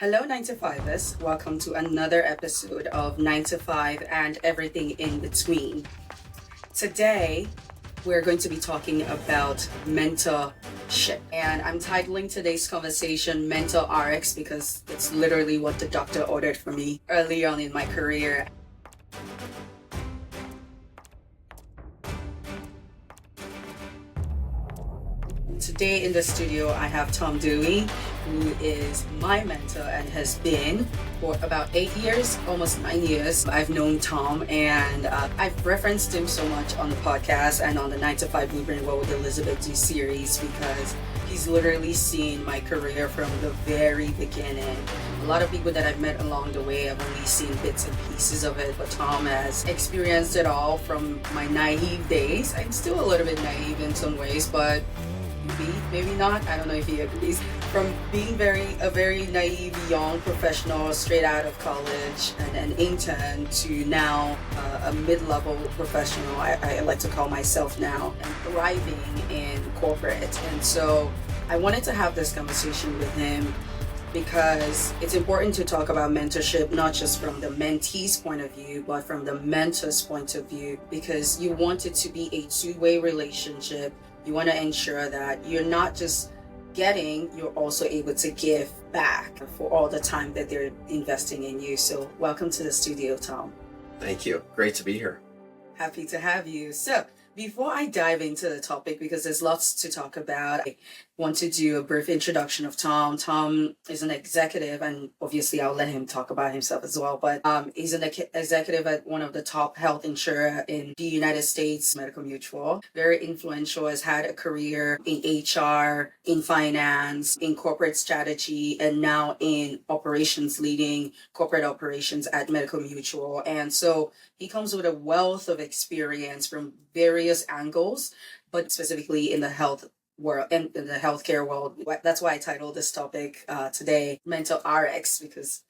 Hello, 9 to 5ers. Welcome to another episode of 9 to 5 and everything in between. Today, we're going to be talking about mentorship. And I'm titling today's conversation Mentor RX because it's literally what the doctor ordered for me early on in my career. Today in the studio, I have Tom Dewey, who is my mentor and has been for about 8 years, almost 9 years. I've known Tom and I've referenced him so much on the podcast and on the 9 to 5 Blueprint World with Elizabeth D series because he's literally seen my career from the very beginning. A lot of people that I've met along the way, I've only seen bits and pieces of it, but Tom has experienced it all from my naive days. I'm still a little bit naive in some ways, but maybe not. I don't know if he agrees. From being a very naive young professional straight out of college and an intern to now a mid-level professional, I like to call myself now, and thriving in corporate. And so I wanted to have this conversation with him because it's important to talk about mentorship, not just from the mentee's point of view, but from the mentor's point of view, because you want it to be a two-way relationship. You want to ensure that you're not just getting, you're also able to give back for all the time that they're investing in you. So welcome to the studio, Tom. Thank you. Great to be here. Happy to have you. So before I dive into the topic, because there's lots to talk about, I want to do a brief introduction of Tom. Tom is an executive, and obviously I'll let him talk about himself as well, but he's an executive at one of the top health insurer in the United States, Medical Mutual. Very influential, has had a career in HR, in finance, in corporate strategy, and now in operations, leading corporate operations at Medical Mutual. And so he comes with a wealth of experience from various angles, but specifically in the health world and in the healthcare world. That's why I titled this topic today Mentor RX, because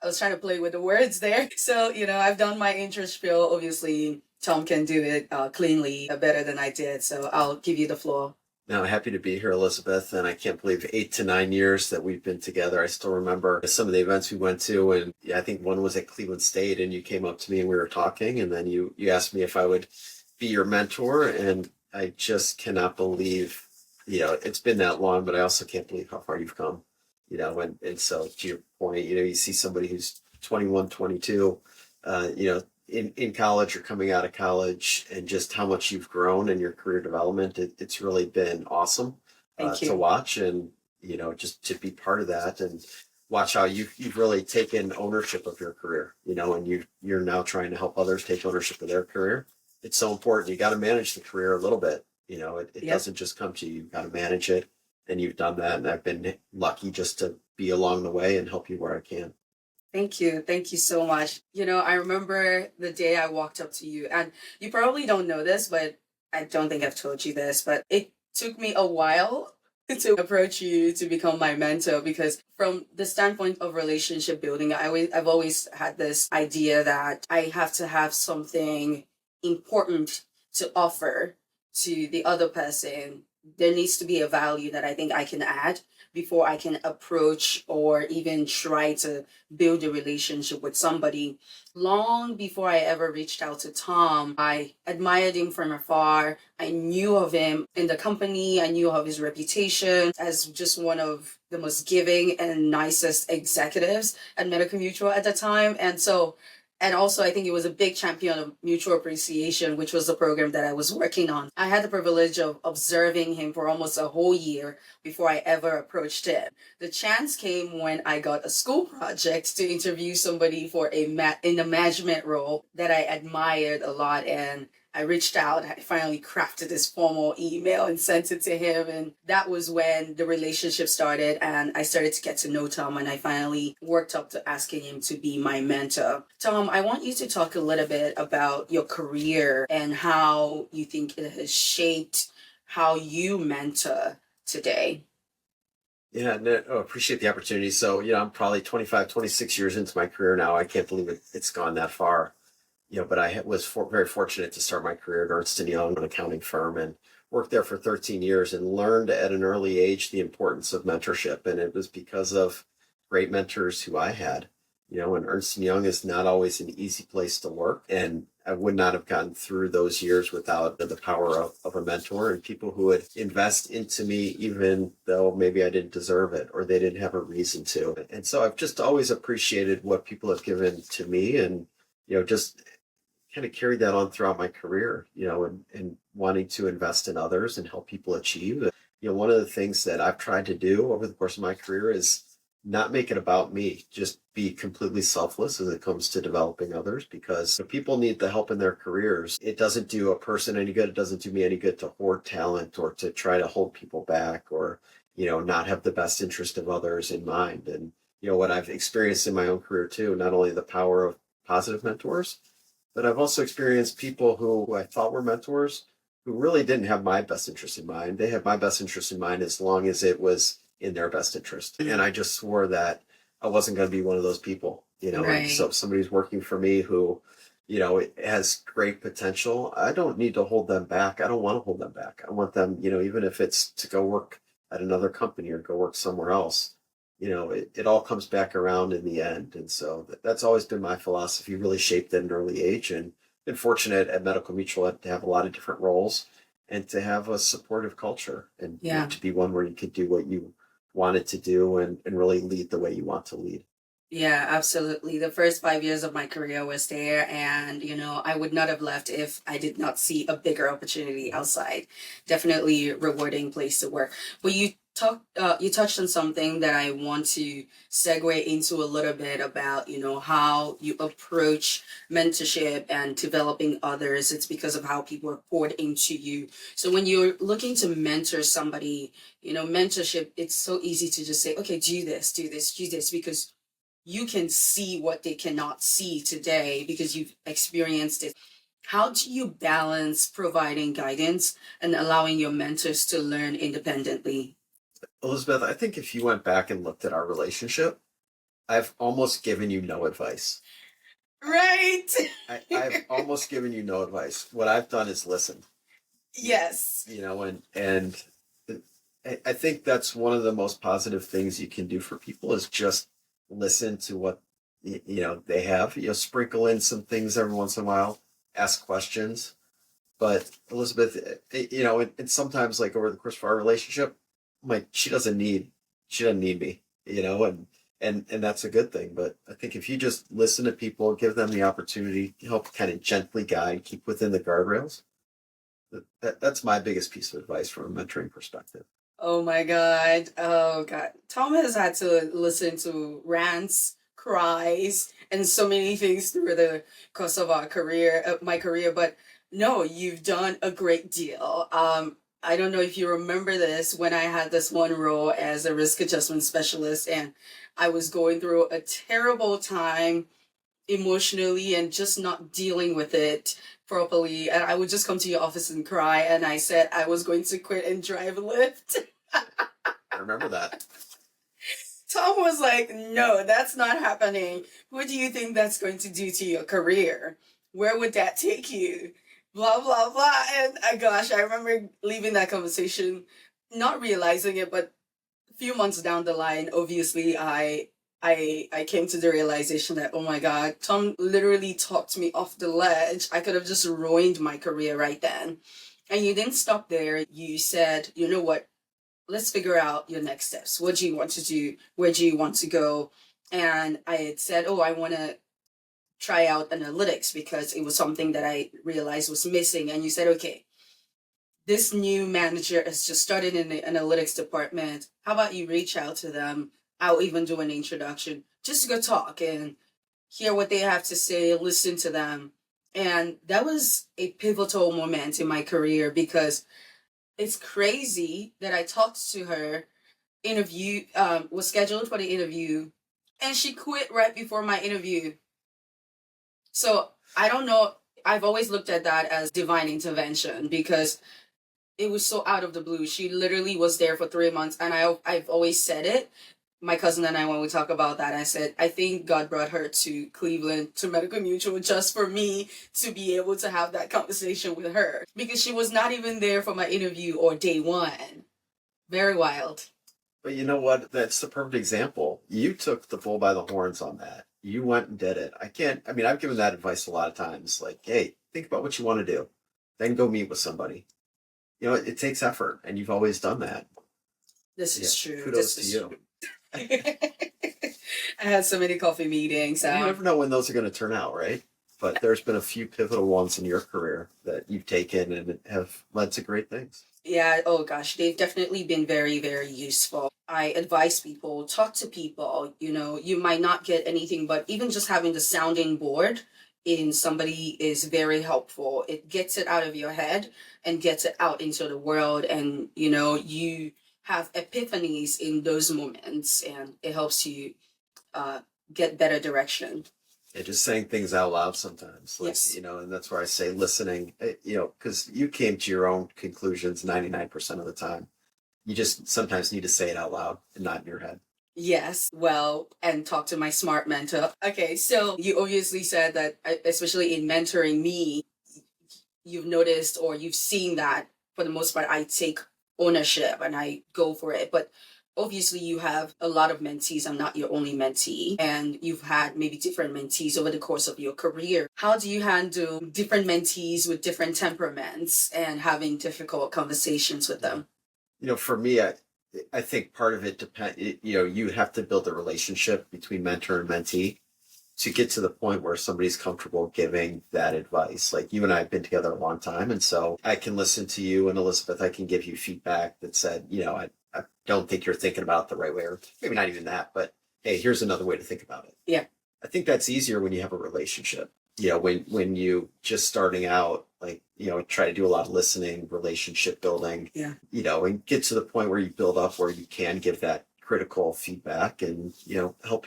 I was trying to play with the words there. So, I've done my intro spiel. Obviously, Tom can do it cleanly better than I did. So I'll give you the floor. Now, happy to be here, Elizabeth, and I can't believe 8 to 9 years that we've been together. I still remember some of the events we went to, and I think one was at Cleveland State, and you came up to me and we were talking, and then you asked me if I would be your mentor, and I just cannot believe, it's been that long, but I also can't believe how far you've come, and so to your point, you see somebody who's 21, 22, in college or coming out of college, and just how much you've grown in your career development. It's really been awesome to watch, and just to be part of that and watch how you've really taken ownership of your career, and you're now trying to help others take ownership of their career. It's so important. You got to manage the career a little bit. It doesn't just come to you. You've got to manage it, and you've done that. And I've been lucky just to be along the way and help you where I can. Thank you. Thank you so much. I remember the day I walked up to you, and you probably don't know this, but I don't think I've told you this, but it took me a while to approach you to become my mentor, because from the standpoint of relationship building, I've always had this idea that I have to have something important to offer to the other person. There needs to be a value that I think I can add before I can approach or even try to build a relationship with somebody. Long before I ever reached out to Tom, I admired him from afar. I knew of him in the company. I knew of his reputation as just one of the most giving and nicest executives at Medical Mutual at the time. And also, I think he was a big champion of mutual appreciation, which was the program that I was working on. I had the privilege of observing him for almost a whole year before I ever approached him. The chance came when I got a school project to interview somebody for in a management role that I admired a lot. And I reached out, I finally crafted this formal email and sent it to him. And that was when the relationship started, and I started to get to know Tom, and I finally worked up to asking him to be my mentor. Tom, I want you to talk a little bit about your career and how you think it has shaped how you mentor today. Yeah, no, appreciate the opportunity. So, I'm probably 25, 26 years into my career now. I can't believe it's gone that far. But I was very fortunate to start my career at Ernst & Young, an accounting firm, and worked there for 13 years and learned at an early age the importance of mentorship. And it was because of great mentors who I had. And Ernst & Young is not always an easy place to work. And I would not have gotten through those years without the power of a mentor and people who would invest into me, even though maybe I didn't deserve it or they didn't have a reason to. And so I've just always appreciated what people have given to me and, just kind of carried that on throughout my career, and wanting to invest in others and help people achieve. One of the things that I've tried to do over the course of my career is not make it about me, just be completely selfless as it comes to developing others because people need the help in their careers. It doesn't do a person any good. It doesn't do me any good to hoard talent or to try to hold people back or, not have the best interest of others in mind. And, what I've experienced in my own career too, not only the power of positive mentors, but I've also experienced people who I thought were mentors who really didn't have my best interest in mind. They had my best interest in mind as long as it was in their best interest. And I just swore that I wasn't going to be one of those people, Right. And so if somebody's working for me who, has great potential, I don't need to hold them back. I don't want to hold them back. I want them, even if it's to go work at another company or go work somewhere else, it all comes back around in the end. And so that's always been my philosophy, really shaped at an early age, and been fortunate at Medical Mutual to have a lot of different roles and to have a supportive culture and to be one where you could do what you wanted to do and really lead the way you want to lead. Yeah, absolutely. The first 5 years of my career was there, and I would not have left if I did not see a bigger opportunity outside. Definitely rewarding place to work. But you touched on something that I want to segue into a little bit about, how you approach mentorship and developing others. It's because of how people are poured into you. So when you're looking to mentor somebody, mentorship, it's so easy to just say, okay, do this, do this, do this, because you can see what they cannot see today because you've experienced it. How do you balance providing guidance and allowing your mentors to learn independently? Elizabeth, I think if you went back and looked at our relationship, I've almost given you no advice. Right. I've almost given you no advice. What I've done is listen. Yes. And I think that's one of the most positive things you can do for people is just listen to what they have. Sprinkle in some things every once in a while, ask questions. But Elizabeth, and sometimes like over the course of our relationship, like she doesn't need me, and that's a good thing. But I think if you just listen to people, give them the opportunity, help kind of gently guide, keep within the guardrails. That's my biggest piece of advice from a mentoring perspective. Oh my God. Oh God. Tom has had to listen to rants, cries, and so many things through the course of my career. But no, you've done a great deal. I don't know if you remember this when I had this one role as a risk adjustment specialist, and I was going through a terrible time emotionally and just not dealing with it properly. And I would just come to your office and cry. And I said I was going to quit and drive Lyft. I remember that. Tom was like, no, that's not happening. What do you think that's going to do to your career? Where would that take you? Blah, blah, blah. And gosh, I remember leaving that conversation, not realizing it, but a few months down the line, obviously, I came to the realization that, oh my God, Tom literally talked me off the ledge. I could have just ruined my career right then. And you didn't stop there. You said, you know what? Let's figure out your next steps. What do you want to do? Where do you want to go? And I had said, oh, I want to try out analytics because it was something that I realized was missing. And you said, okay, this new manager has just started in the analytics department. How about you reach out to them? I'll even do an introduction. Just go talk and hear what they have to say, listen to them. And that was a pivotal moment in my career because it's crazy that I talked to her, was scheduled for the interview, and she quit right before my interview. So I don't know. I've always looked at that as divine intervention because it was so out of the blue. She literally was there for 3 months, and I've always said it. My cousin and I, when we talk about that, I said, I think God brought her to Cleveland, to Medical Mutual, just for me to be able to have that conversation with her. Because she was not even there for my interview or day one. Very wild. But you know what? That's the perfect example. You took the bull by the horns on that. You went and did it. I mean, I've given that advice a lot of times. Like, hey, think about what you want to do, then go meet with somebody. You know, it takes effort, and you've always done that. This Yeah, is true. kudos This to is you. true. I had so many coffee meetings. You never know when those are going to turn out, right? But there's been a few pivotal ones in your career that you've taken and have led to great things. Yeah, oh gosh, they've definitely been very, very useful. I advise people, talk to people. You know, you might not get anything, but even just having the sounding board in somebody is very helpful. It gets it out of your head and gets it out into the world. And, you know, you have epiphanies in those moments and it helps you uh, get better direction. Yeah, just saying things out loud sometimes, like, Yes. you know, and that's where I say listening, you know, because you came to your own conclusions 99% of the time. You just sometimes need to say it out loud and not in your head. Yes, well, and talk to my smart mentor. Okay, so you obviously said that, especially in mentoring me, you've noticed or you've seen that for the most part, I take ownership and I go for it. But obviously, you have a lot of mentees. I'm not your only mentee, and you've had maybe different mentees over the course of your career. How do you handle different mentees with different temperaments and having difficult conversations with them? You know, for me, I think part of it depends, you know, you have to build a relationship between mentor and mentee to get to the point where somebody's comfortable giving that advice. Like you and I have been together a long time. And so I can listen to you and Elizabeth, I can give you feedback that said, you know, I don't think you're thinking about it the right way, or maybe not even that, but hey, here's another way to think about it. Yeah. I think that's easier when you have a relationship. You know, when you just starting out, like, you know, try to do a lot of listening, relationship building, Yeah. you know, and get to the point where you build up where you can give that critical feedback and, you know, help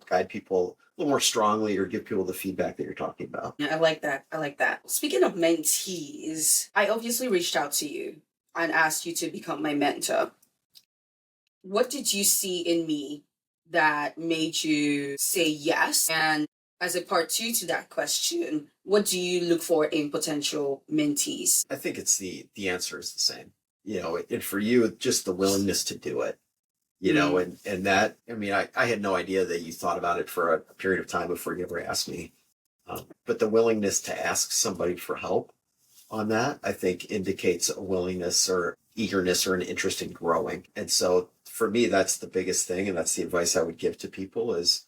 guide people a little more strongly or give people the feedback that you're talking about. Yeah, I like that. I like that. Speaking of mentees, I obviously reached out to you and asked you to become my mentor. What did you see in me that made you say yes? And as a part two to that question, what do you look for in potential mentees? I think it's the answer is the same. You know, and for you, just the willingness to do it. You know, and that, I mean, I had no idea that you thought about it for a period of time before you ever asked me. But the willingness to ask somebody for help on that, I think indicates a willingness or eagerness or an interest in growing. And so for me, that's the biggest thing. And that's the advice I would give to people is,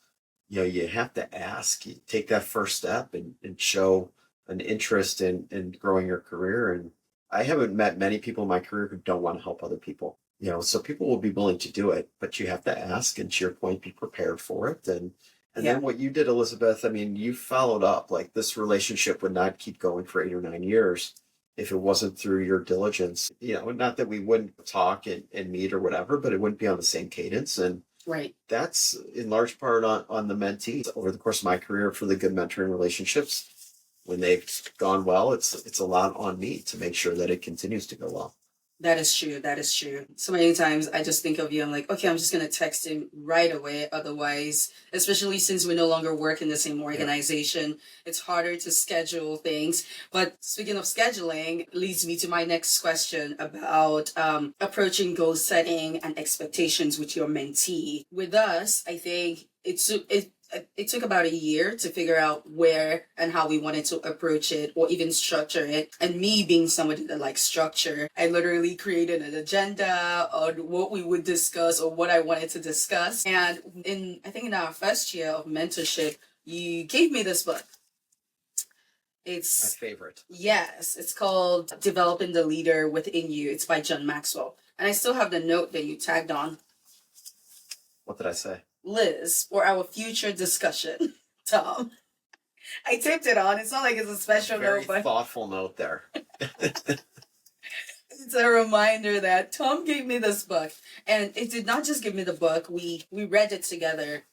you know, you have to ask, you take that first step and show an interest in growing your career. And I haven't met many people in my career who don't want to help other people. You know, so people will be willing to do it, but you have to ask and to your point, be prepared for it. And Yeah. then what you did, Elizabeth, I mean, you followed up. Like this relationship would not keep going for 8 or 9 years if it wasn't through your diligence. You know, not that we wouldn't talk and meet or whatever, but it wouldn't be on the same cadence. And Right. that's in large part on the mentees over the course of my career for the good mentoring relationships. When they've gone well, it's a lot on me to make sure that it continues to go well. That is true. That is true. So many times I just think of you. I'm like, okay, I'm just going to text him right away. Otherwise, especially since we no longer work in the same organization, it's harder to schedule things. But speaking of scheduling, leads me to my next question about approaching goal setting and expectations with your mentee. With us, I think it took about a year to figure out where and how we wanted to approach it or even structure it. And me being somebody that likes structure, I literally created an agenda on what we would discuss or what I wanted to discuss. And I think in our first year of mentorship, you gave me this book. My It's, favorite. yes, it's called Developing the Leader Within You. It's by John Maxwell. And I still have the note that you tagged on. What did I say? Liz, for our future discussion. Tom. I taped it on. It's not like it's a special Very note, but thoughtful note there. it's a reminder that Tom gave me this book. And it did not just give me the book. We read it together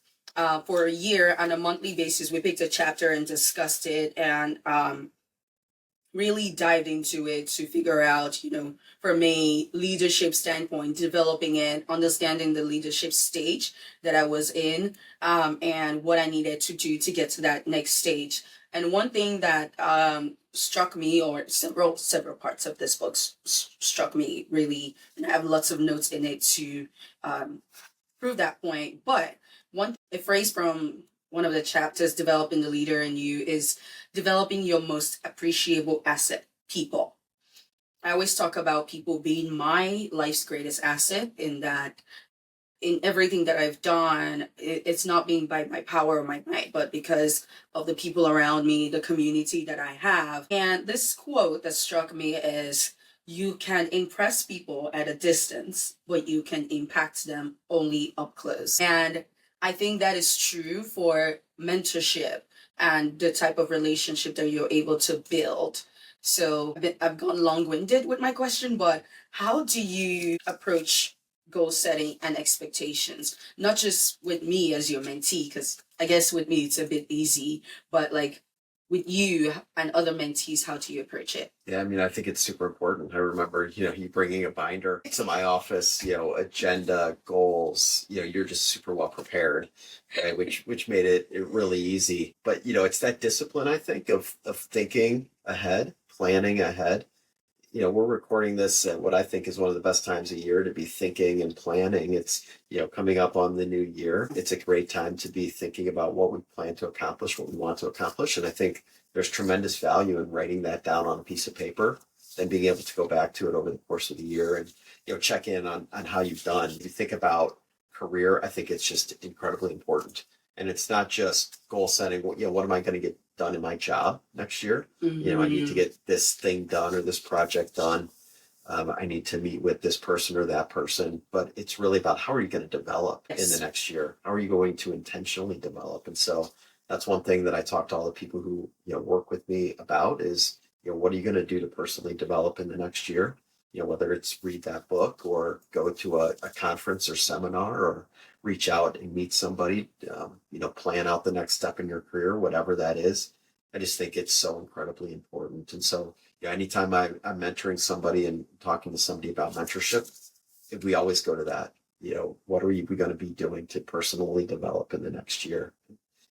for a year on a monthly basis. We picked a chapter and discussed it and really dived into it to figure out, you know, from a leadership standpoint, developing it, understanding the leadership stage that I was in, and what I needed to do to get to that next stage. And one thing that struck me, or several parts of this book struck me really, and I have lots of notes in it to prove that point. But a phrase from one of the chapters, Developing the Leader in You, is developing your most appreciable asset, people. I always talk about people being my life's greatest asset, in that in everything that I've done, it's not being by my power or my might, but because of the people around me, the community that I have. And this quote that struck me is, you can impress people at a distance, but you can impact them only up close. And I think that is true for mentorship and the type of relationship that you're able to build. So I've gone long-winded with my question, but how do you approach goal setting and expectations? Not just with me as your mentee, because I guess with me it's a bit easy, but like with you and other mentees, how do you approach it? Yeah, I mean, I think it's super important. I remember, you bringing a binder to my office, agenda, goals, you're just super well prepared, right? Which made it really easy. But, it's that discipline, I think, of thinking ahead, planning ahead. We're recording this at what I think is one of the best times of year to be thinking and planning. It's, coming up on the new year. It's a great time to be thinking about what we plan to accomplish, what we want to accomplish. And I think there's tremendous value in writing that down on a piece of paper and being able to go back to it over the course of the year and, check in on how you've done. If you think about career, I think it's just incredibly important. And it's not just goal setting. What am I going to get done in my job next year? Mm-hmm. I need to get this thing done or this project done. I need to meet with this person or that person. But it's really about, how are you going to develop in the next year? How are you going to intentionally develop? And so that's one thing that I talk to all the people who work with me about is, what are you going to do to personally develop in the next year? Whether it's read that book or go to a conference or seminar or reach out and meet somebody, plan out the next step in your career, whatever that is. I just think it's so incredibly important. And so, anytime I'm mentoring somebody and talking to somebody about mentorship, we always go to that. What are we going to be doing to personally develop in the next year?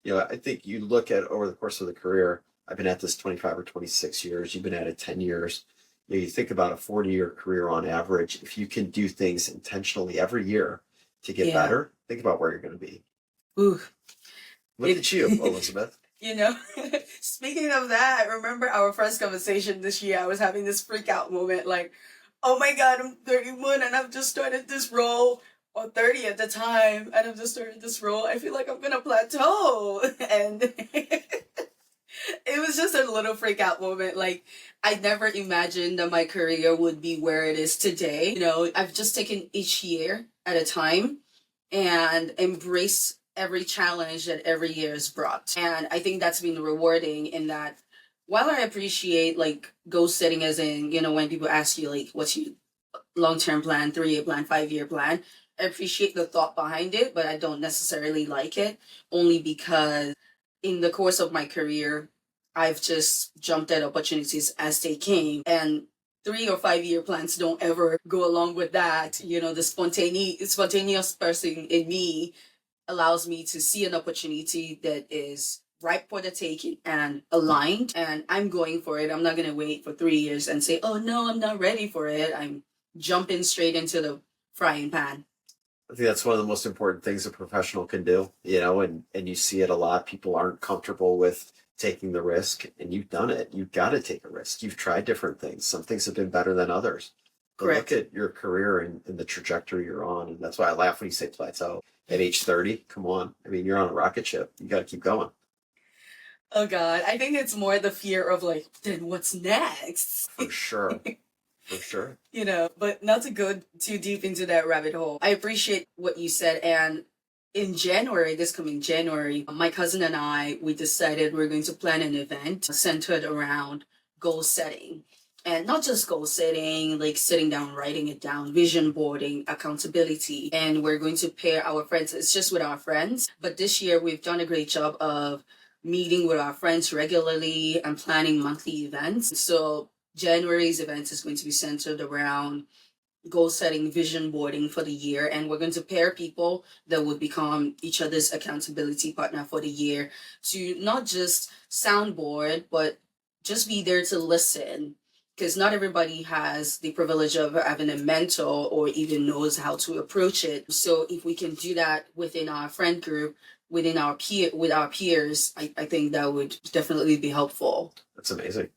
I think you look at over the course of the career, I've been at this 25 or 26 years. You've been at it 10 years. You think about a 40-year career on average. If you can do things intentionally every year to get better, think about where you're going to be. Ooh. Look at you, Elizabeth. Speaking of that, I remember our first conversation this year. I was having this freak out moment, like, oh my God, I'm 31 and I've just started this role, or 30 at the time, and I've just started this role. I feel like I'm going to plateau. And it was just a little freak out moment. Like, I never imagined that my career would be where it is today. I've just taken each year at a time and embraced every challenge that every year has brought. And I think that's been rewarding, in that while I appreciate like goal setting, as in, when people ask you like, what's your long-term plan, 3-year plan, 5-year plan, I appreciate the thought behind it, but I don't necessarily like it, only because in the course of my career, I've just jumped at opportunities as they came. And 3 or 5-year plans don't ever go along with that. The spontaneous person in me allows me to see an opportunity that is ripe for the taking and aligned, and I'm going for it. I'm not going to wait for 3 years and say, oh no, I'm not ready for it. I'm jumping straight into the frying pan. I think that's one of the most important things a professional can do, and you see it a lot. People aren't comfortable with taking the risk, and you've done it. You've got to take a risk. You've tried different things. Some things have been better than others. But Correct. Look at your career and the trajectory you're on. And that's why I laugh when you say plateau. At age 30, come on. I mean, you're on a rocket ship. You got to keep going. Oh God, I think it's more the fear of like, then what's next? For sure. For sure. But not to go too deep into that rabbit hole. I appreciate what you said. And in January, this coming January, my cousin and I, we decided we're going to plan an event centered around goal setting. And not just goal setting, like sitting down, writing it down, vision boarding, accountability. And we're going to pair our friends. It's just with our friends. But this year, we've done a great job of meeting with our friends regularly and planning monthly events. So January's event is going to be centered around goal setting, vision boarding for the year, and we're going to pair people that would become each other's accountability partner for the year to not just soundboard, but just be there to listen. Because not everybody has the privilege of having a mentor or even knows how to approach it. So if we can do that within our friend group, within our peers, I think that would definitely be helpful. That's amazing.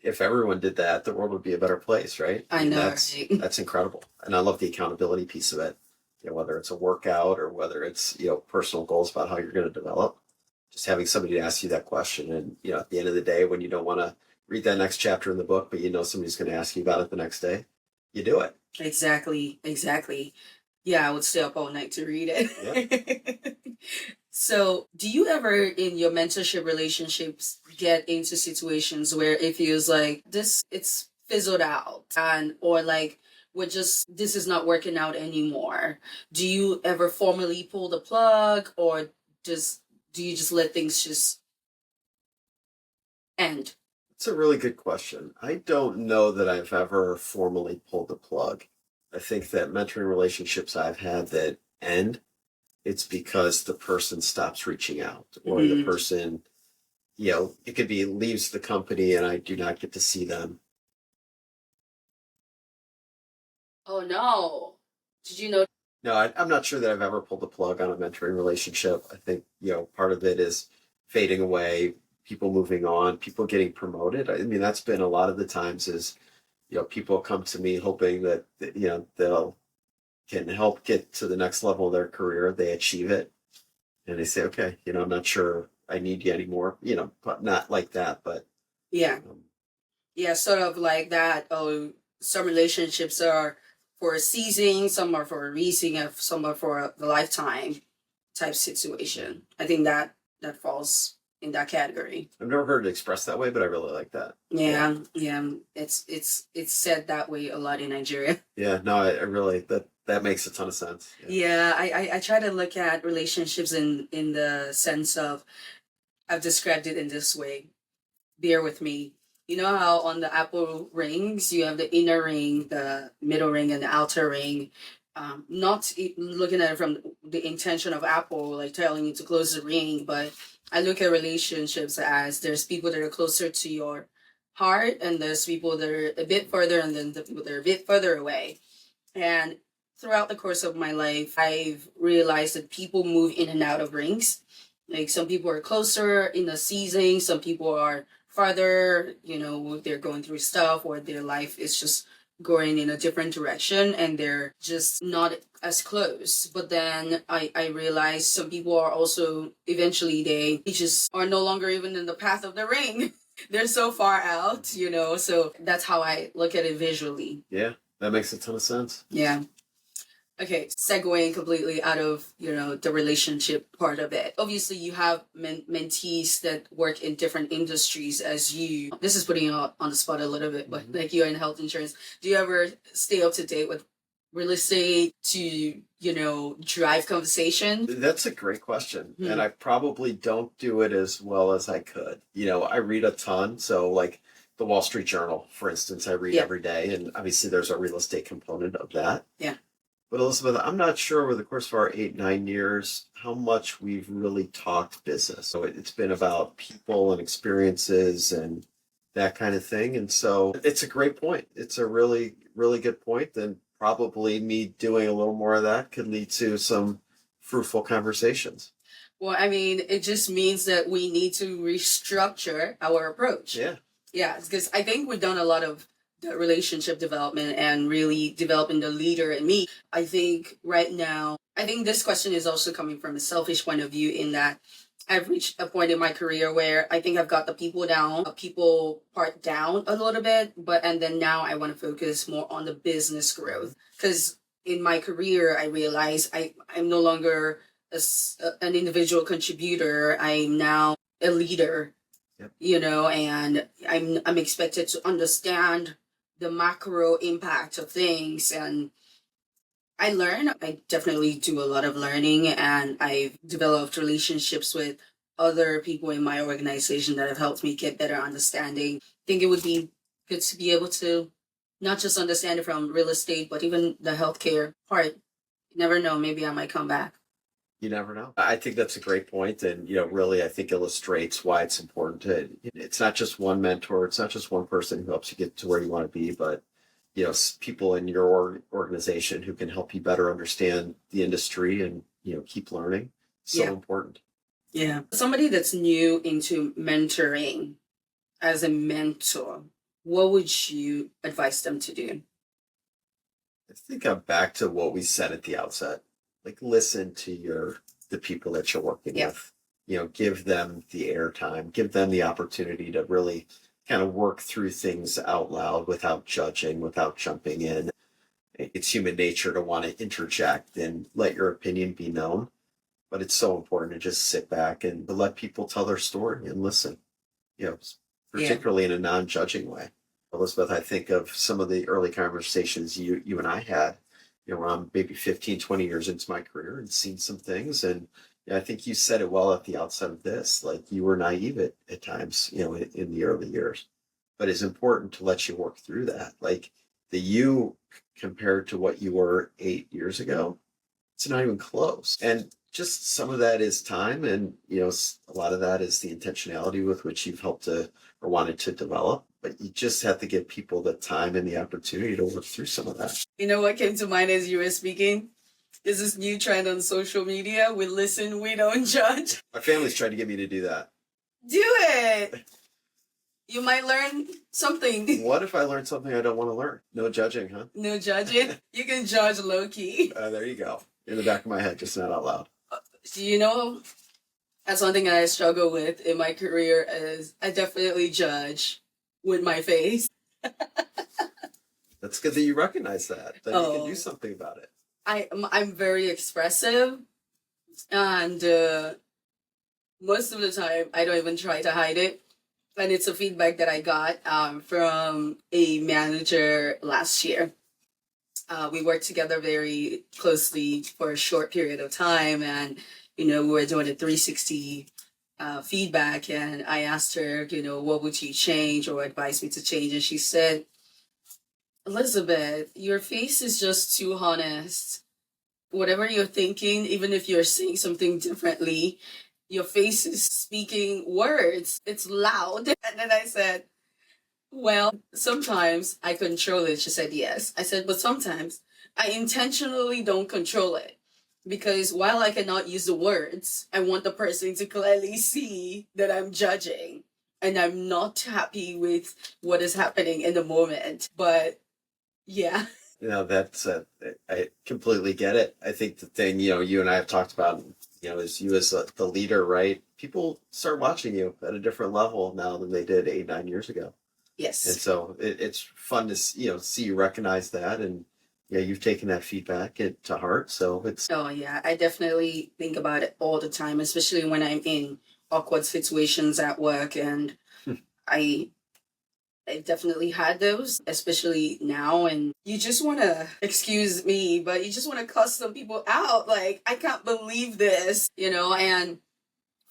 If everyone did that, the world would be a better place, right? I know, that's right? that's incredible. And I love the accountability piece of it. Whether it's a workout or whether it's, personal goals about how you're going to develop, just having somebody to ask you that question. And, at the end of the day, when you don't want to read that next chapter in the book, but somebody's going to ask you about it the next day, you do it. Exactly. Yeah, I would stay up all night to read it. Yeah. So, do you ever in your mentorship relationships get into situations where it feels like it's fizzled out and or like this is not working out anymore? Do you ever formally pull the plug or just do you just let things just end? It's a really good question. I don't know that I've ever formally pulled the plug. I think that mentoring relationships I've had that end, it's because the person stops reaching out or the person, it could be leaves the company and I do not get to see them. Oh no. Did you know? No, I'm not sure that I've ever pulled the plug on a mentoring relationship. I think, part of it is fading away, people moving on, people getting promoted. I mean, that's been a lot of the times is, people come to me hoping that, they'll can help get to the next level of their career. They achieve it and they say, okay, I'm not sure I need you anymore, but not like that, but yeah. Yeah, sort of like that. Oh, some relationships are for a season, some are for a reason, and some are for a lifetime type situation. I think that falls in that category. I've never heard it expressed that way, but I really like that. Yeah. It's said that way a lot in Nigeria. Yeah, no, I really that makes a ton of sense. Yeah, I try to look at relationships in the sense of I've described it in this way. Bear with me. You know how on the Apple rings, you have the inner ring, the middle ring, and the outer ring. Looking at it from the intention of Apple, like telling you to close the ring, but I look at relationships as there's people that are closer to your heart, and there's people that are a bit further, and then the people that are a bit further away. And throughout the course of my life, I've realized that people move in and out of rings. Like some people are closer in the season, some people are farther, they're going through stuff or their life is just going in a different direction and they're just not as close. But then I realized some people are also eventually they just are no longer even in the path of the ring. They're so far out, so that's how I look at it visually. Yeah, that makes a ton of sense. Yeah. Okay, segueing completely out of, the relationship part of it. Obviously, you have mentees that work in different industries as you. This is putting you on the spot a little bit, but like you're in health insurance. Do you ever stay up to date with real estate to, drive conversation? That's a great question. And I probably don't do it as well as I could. I read a ton. So like the Wall Street Journal, for instance, I read every day. And obviously there's a real estate component of that. Yeah. But Elizabeth, I'm not sure over the course of our 8-9 years how much we've really talked business. So it's been about people and experiences and that kind of thing. And so it's a great point. It's a really, really good point. And probably me doing a little more of that could lead to some fruitful conversations. Well, I mean, it just means that we need to restructure our approach. Yeah. Yeah, because I think we've done a lot of the relationship development and really developing the leader in me. I think right now, I think this question is also coming from a selfish point of view in that I've reached a point in my career where I think I've got the people part down a little bit, and then now I want to focus more on the business growth. Because in my career, I realize I'm no longer an individual contributor. I'm now a leader. Yep. And I'm expected to understand the macro impact of things, and I definitely do a lot of learning, and I've developed relationships with other people in my organization that have helped me get better understanding. I think it would be good to be able to not just understanding from real estate, but even the healthcare part. You never know, maybe I might come back. You never know. I think that's a great point, and really, I think illustrates why it's important to. It's not just one mentor. It's not just one person who helps you get to where you want to be, but people in your organization who can help you better understand the industry and keep learning. So Yeah. important. Yeah. Somebody that's new into mentoring as a mentor, what would you advise them to do? I think I'm back to what we said at the outset. Like, listen to the people that you're working Yeah. with. Give them the airtime, give them the opportunity to really kind of work through things out loud without judging, without jumping in. It's human nature to want to interject and let your opinion be known, but it's so important to just sit back and to let people tell their story and listen, you know, Yeah. particularly in a non-judging way. Elizabeth, I think of some of the early conversations you and I had, when I'm maybe 15, 20 years into my career and seen some things. And I think you said it well at the outset of this, like you were naive at times, in the early years. But it's important to let you work through that. Like the you compared to what you were 8 years ago, it's not even close. And just some of that is time. And, a lot of that is the intentionality with which you've helped to or wanted to develop. But you just have to give people the time and the opportunity to work through some of that. You know what came to mind as you were speaking? Is this new trend on social media? We listen, we don't judge. My family's trying to get me to do that. Do it. You might learn something. What if I learn something I don't want to learn? No judging, huh? No judging. You can judge low key. There you go. In the back of my head, just not out loud. That's one thing I struggle with in my career is I definitely judge with my face. That's good that you recognize that you can do something about it. I'm very expressive, and most of the time I don't even try to hide it. And it's a feedback that I got from a manager last year. We worked together very closely for a short period of time, and we were doing a 360 feedback, and I asked her, what would you change or advise me to change? And she said, Elizabeth, your face is just too honest. Whatever you're thinking, even if you're saying something differently, your face is speaking words. It's loud. And then I said, well, sometimes I control it. She said, yes. I said, but sometimes I intentionally don't control it. Because while I cannot use the words, I want the person to clearly see that I'm judging and I'm not happy with what is happening in the moment. But yeah. That's I completely get it. I think the thing, you and I have talked about, is you as the leader, right? People start watching you at a different level now than they did 8, 9 years ago. Yes. And so it's fun to, see you recognize that. And you've taken that feedback to heart. So it's. Oh, yeah. I definitely think about it all the time, especially when I'm in awkward situations at work. And I definitely had those, especially now. And you just want to, excuse me, but you just want to cuss some people out. Like, I can't believe this, and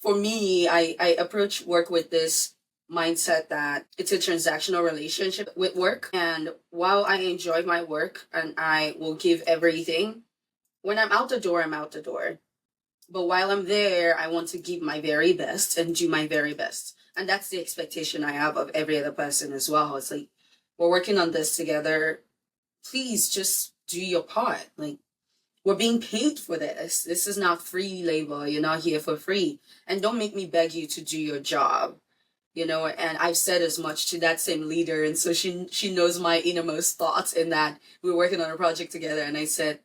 for me, I approach work with this mindset that it's a transactional relationship with work. And while I enjoy my work and I will give everything, when I'm out the door, I'm out the door. But while I'm there, I want to give my very best and do my very best. And that's the expectation I have of every other person as well. It's like, we're working on this together. Please just do your part. Like, we're being paid for this. This is not free labor. You're not here for free. And don't make me beg you to do your job. And I've said as much to that same leader. And so she knows my innermost thoughts in that we're working on a project together. And I said,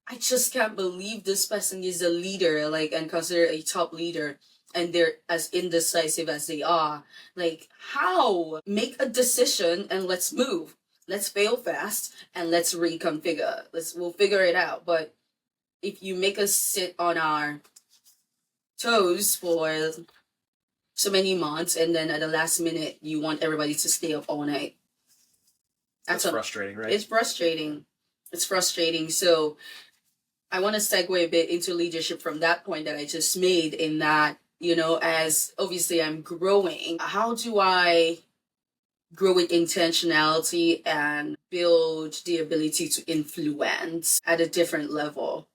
I just can't believe this person is a leader, and considered a top leader, and they're as indecisive as they are. Like, how? Make a decision and let's move. Let's fail fast and let's reconfigure. We'll figure it out. But if you make us sit on our toes for so many months, and then at the last minute, you want everybody to stay up all night. That's frustrating, right? It's frustrating. It's frustrating. So I want to segue a bit into leadership from that point that I just made, in that, as obviously I'm growing, how do I grow with intentionality and build the ability to influence at a different level?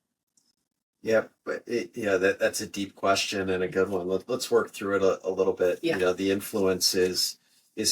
Yeah, but that's a deep question and a good one. Let's work through it a little bit. Yeah. The influence is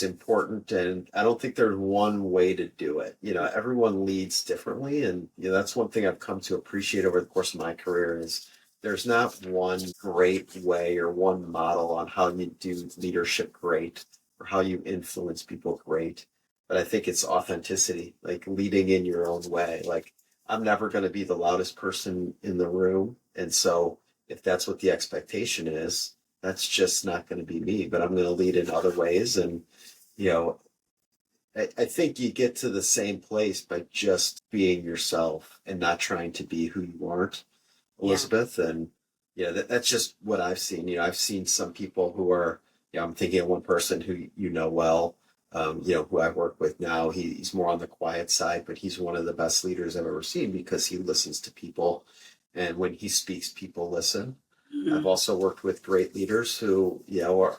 important, and I don't think there's one way to do it. Everyone leads differently, and that's one thing I've come to appreciate over the course of my career is there's not one great way or one model on how you do leadership great or how you influence people great. But I think it's authenticity, like leading in your own way. Like I'm never going to be the loudest person in the room. And so if that's what the expectation is, that's just not going to be me, but I'm going to lead in other ways. And, you know, I think you get to the same place by just being yourself and not trying to be who you aren't, Elizabeth. Yeah. And, that's just what I've seen. I've seen some people who are, I'm thinking of one person who well, who I work with now. He's more on the quiet side, but he's one of the best leaders I've ever seen because he listens to people. And when he speaks, people listen. Mm-hmm. I've also worked with great leaders who,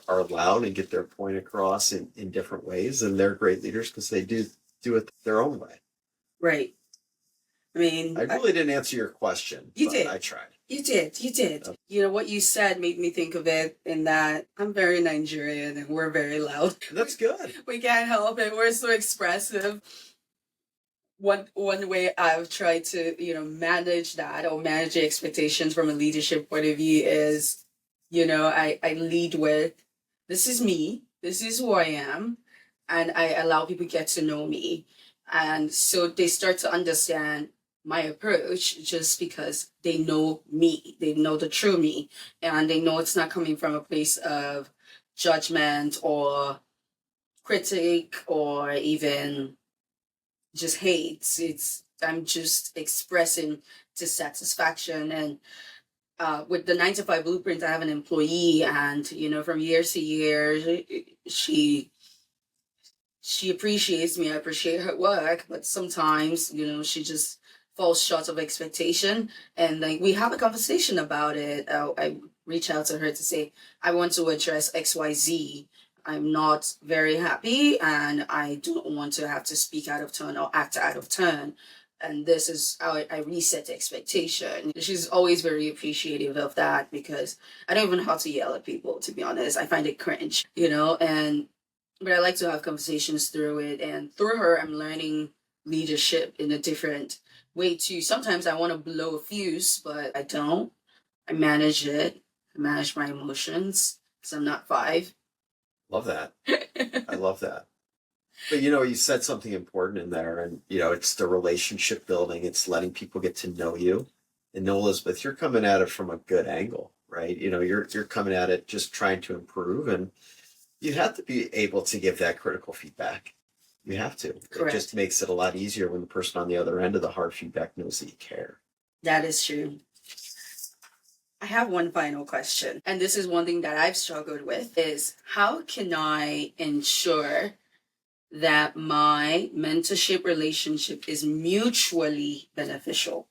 are loud and get their point across in different ways. And they're great leaders because they do it their own way. Right. I mean, I really didn't answer your question. You did. I tried. You did. What you said made me think of it in that I'm very Nigerian and we're very loud. That's good. We can't help it. We're so expressive. One way I've tried to, manage that or manage the expectations from a leadership point of view is, I lead with, this is me, this is who I am, and I allow people to get to know me. And so they start to understand my approach just because they know me, they know the true me, and they know it's not coming from a place of judgment or critique or even just hate. I'm just expressing dissatisfaction. And with the 9 to 5 blueprint, I have an employee, and from year to year, she appreciates me. I appreciate her work, but sometimes she just falls short of expectation. And like we have a conversation about it. I reach out to her to say I want to address XYZ. I'm not very happy and I don't want to have to speak out of turn or act out of turn. And this is how I reset expectation. She's always very appreciative of that because I don't even know how to yell at people, to be honest. I find it cringe, but I like to have conversations through it. And through her, I'm learning leadership in a different way too. Sometimes I want to blow a fuse, but I don't. I manage it. I manage my emotions because I'm not 5. Love that. I love that. But you said something important in there, and it's the relationship building. It's letting people get to know you. And Elizabeth, you're coming at it from a good angle, right? You're coming at it just trying to improve, and you have to be able to give that critical feedback. You have to. Correct. It just makes it a lot easier when the person on the other end of the hard feedback knows that you care. That is true. I have one final question, and this is one thing that I've struggled with, is how can I ensure that my mentorship relationship is mutually beneficial?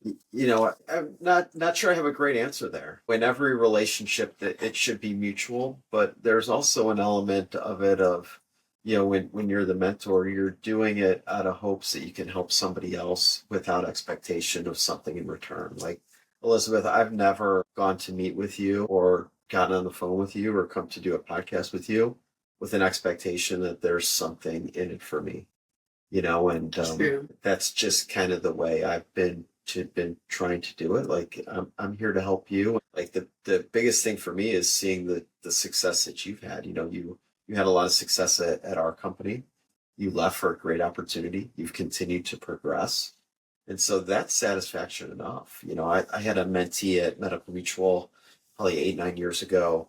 I'm not sure I have a great answer there. In every relationship, that it should be mutual, but there's also an element of it of, when you're the mentor, you're doing it out of hopes that you can help somebody else without expectation of something in return. Like, Elizabeth, I've never gone to meet with you or gotten on the phone with you or come to do a podcast with you with an expectation that there's something in it for me, and that's just kind of the way I've been trying to do it. Like I'm here to help you. Like the biggest thing for me is seeing the success that you've had. You had a lot of success at our company. You left for a great opportunity. You've continued to progress. And so that's satisfaction enough. I had a mentee at Medical Mutual probably 8-9 years ago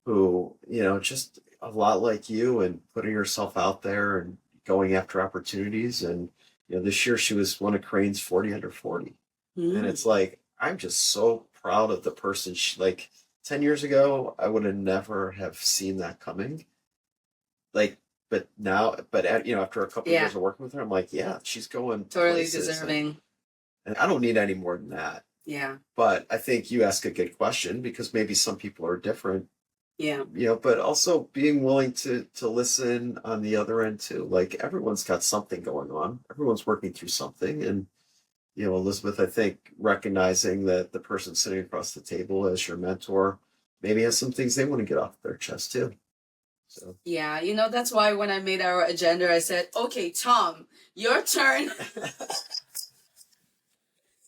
who, just a lot like you and putting herself out there and going after opportunities. And, this year she was one of Crane's 40 under 40. And it's like, I'm just so proud of the person. Like 10 years ago, I would have never have seen that coming. Like, but now, after a couple of years of working with her, I'm like, yeah, she's going totally deserving. And I don't need any more than that. Yeah. But I think you ask a good question because maybe some people are different. Yeah. But also being willing to listen on the other end too. Like everyone's got something going on. Everyone's working through something. And, Elizabeth, I think recognizing that the person sitting across the table as your mentor maybe has some things they want to get off their chest too. So Yeah, that's why when I made our agenda, I said, okay, Tom, your turn.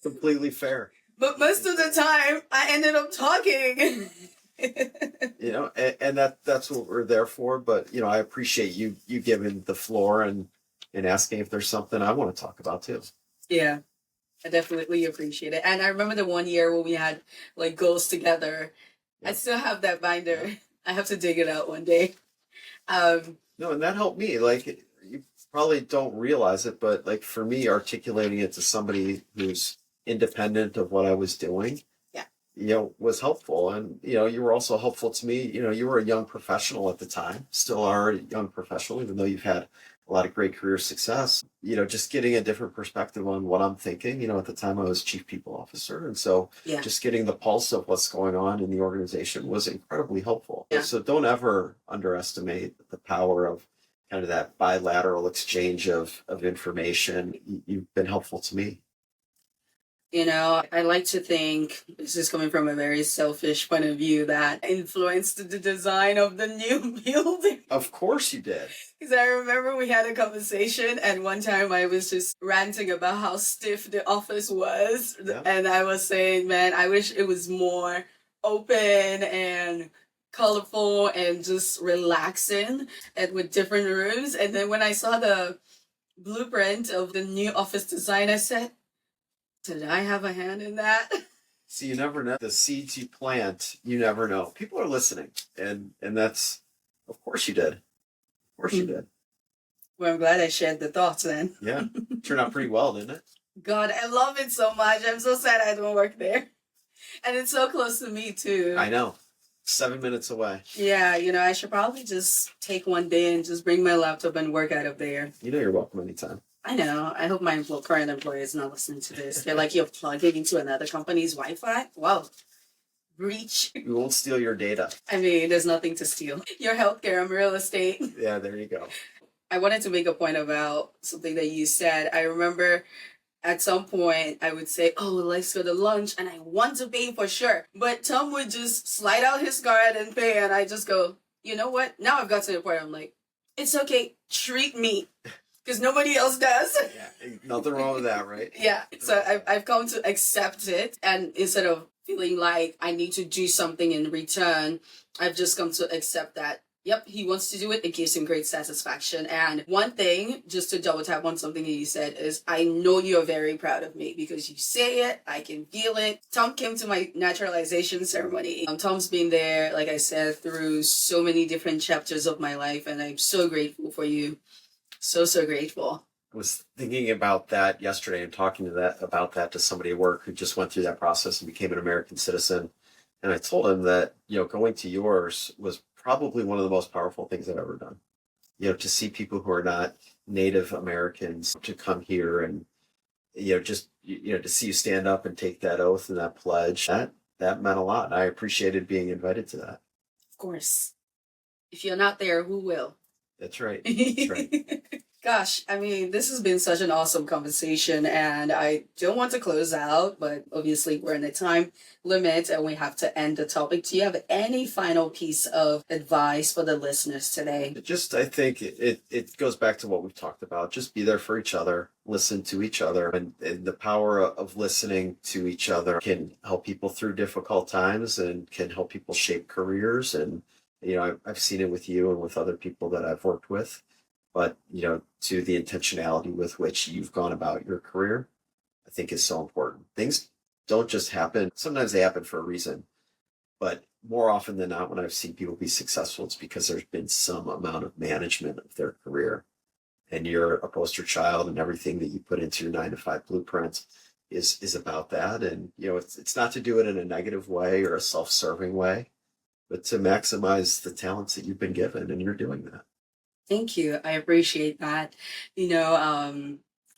completely fair. But most of the time, I ended up talking. And that's what we're there for. But I appreciate you giving the floor and asking if there's something I want to talk about too. Yeah, I definitely appreciate it. And I remember the one year when we had like goals together. I still have that binder. I have to dig it out one day. No, and that helped me. Like you probably don't realize it, but like for me, articulating it to somebody who's independent of what I was doing, Yeah. Was helpful. And you were also helpful to me. You were a young professional at the time, still are a young professional, even though you've had a lot of great career success. Just getting a different perspective on what I'm thinking. At the time I was chief people officer. And so Yeah. just getting the pulse of what's going on in the organization was incredibly helpful. Yeah. So don't ever underestimate the power of kind of that bilateral exchange of information. You've been helpful to me. I like to think, this is coming from a very selfish point of view, that influenced the design of the new building. Of course you did. Because I remember we had a conversation, and one time I was just ranting about how stiff the office was. Yeah. And I was saying, man, I wish it was more open and colorful and just relaxing and with different rooms. And then when I saw the blueprint of the new office design, I said, did I have a hand in that? So you never know. The seeds you plant, you never know. People are listening. And that's, of course you did. Of course you did. Well, I'm glad I shared the thoughts then. Yeah. Turned out pretty well, didn't it? God, I love it so much. I'm so sad I don't work there. And it's so close to me too. I know. 7 minutes away. Yeah, I should probably just take one day and just bring my laptop and work out of there. You're welcome anytime. I know. I hope my current employer is not listening to this. They're like, you're plugging into another company's Wi-Fi? Wow. Breach. We won't steal your data. I mean, there's nothing to steal. Your healthcare and real estate. Yeah, there you go. I wanted to make a point about something that you said. I remember at some point I would say, oh, let's go to lunch, and I want to pay for sure. But Tom would just slide out his card and pay, and I just go, you know what? Now I've got to the point I'm like, it's okay, treat me. Because nobody else does. Yeah, nothing wrong with that, right? Yeah. So I've come to accept it. And instead of feeling like I need to do something in return, I've just come to accept that, yep, he wants to do it. It gives him great satisfaction. And one thing, just to double tap on something that you said, is I know you're very proud of me because you say it. I can feel it. Tom came to my naturalization ceremony. Tom's been there, like I said, through so many different chapters of my life. And I'm so grateful for you. So grateful. I was thinking about that yesterday and talking about that to somebody at work who just went through that process and became an American citizen. And I told him that, going to yours was probably one of the most powerful things I've ever done. To see people who are not Native Americans to come here and, just, to see you stand up and take that oath and that pledge, that meant a lot. I appreciated being invited to that. Of course. If you're not there, who will? That's right. That's right. Gosh, I mean, this has been such an awesome conversation, and I don't want to close out, but obviously we're in a time limit and we have to end the topic. Do you have any final piece of advice for the listeners today? I think it goes back to what we've talked about. Just be there for each other, listen to each other, and the power of listening to each other can help people through difficult times and can help people shape careers. And I've seen it with you and with other people that I've worked with, but, to the intentionality with which you've gone about your career, I think is so important. Things don't just happen. Sometimes they happen for a reason, but more often than not, when I've seen people be successful, it's because there's been some amount of management of their career, and you're a poster child, and everything that you put into your 9-to-5 blueprint is about that. And, it's not to do it in a negative way or a self-serving way, but to maximize the talents that you've been given, and you're doing that. Thank you. I appreciate that.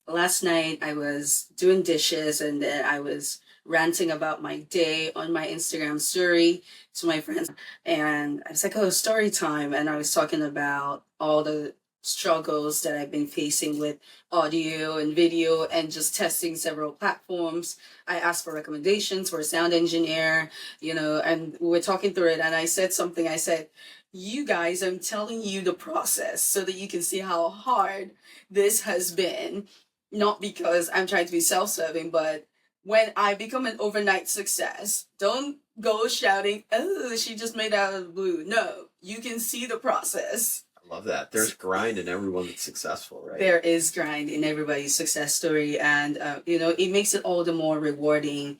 Last night I was doing dishes and then I was ranting about my day on my Instagram story to my friends. And I was like, oh, story time. And I was talking about all the struggles that I've been facing with audio and video and just testing several platforms. I asked for recommendations for a sound engineer, and we were talking through it. And I said something. I said, you guys, I'm telling you the process so that you can see how hard this has been. Not because I'm trying to be self-serving, but when I become an overnight success, don't go shouting, oh, she just made out of the blue. No, you can see the process. I love that. There's grind in everyone that's successful, right? There is grind in everybody's success story. And, it makes it all the more rewarding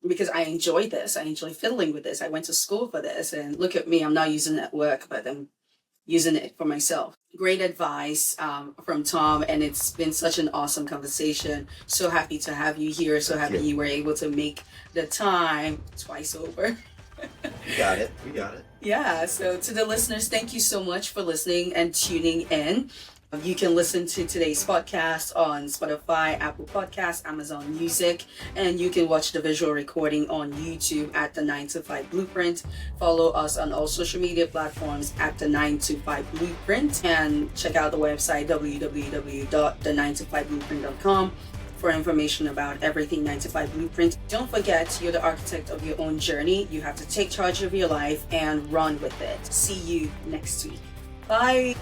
because I enjoy this. I enjoy fiddling with this. I went to school for this. And look at me, I'm not using it at work, but I'm using it for myself. Great advice from Tom, and it's been such an awesome conversation. So happy to have you here. So happy you were able to make the time twice over. We got it. Yeah, so to the listeners, thank you so much for listening and tuning in. You can listen to today's podcast on Spotify, Apple Podcasts, Amazon Music, and you can watch the visual recording on YouTube at The 9 to 5 Blueprint. Follow us on all social media platforms at The 9 to 5 Blueprint, and check out the website www.the9to5blueprint.com for information about everything 9 to 5 Blueprint. Don't forget, you're the architect of your own journey. You have to take charge of your life and run with it. See you next week. Bye.